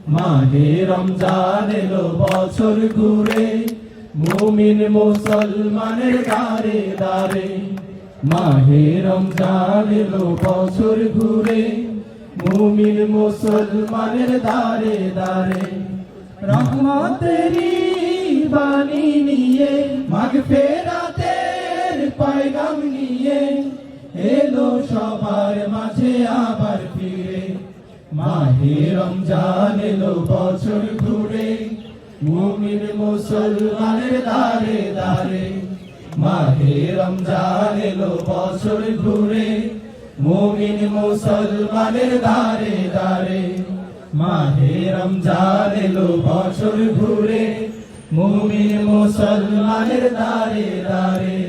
মাহে রমজান এলো বছর ঘুরে, মুমিন মুসলমানের দারে দারে। মাহে রমজান এলো বছর ঘুরে, মুমিন মুসলমানের দারে দারে। রহমতেরই বাণী নিয়ে, মাগফিরাতের পয়গাম নিয়ে, এলো সবার মাঝে আবার ফিরে। মাহে রমজান এলো বছর ঘুরে, মুমিন মুসলমানের দারে দারে। মাহে রমজান এলো বছর ঘুরে, মুমিন মুসলমানের দারে দারে। মাহে রমজান এলো বছর ঘুরে, মুমিন মুসলমানের দারে দারে।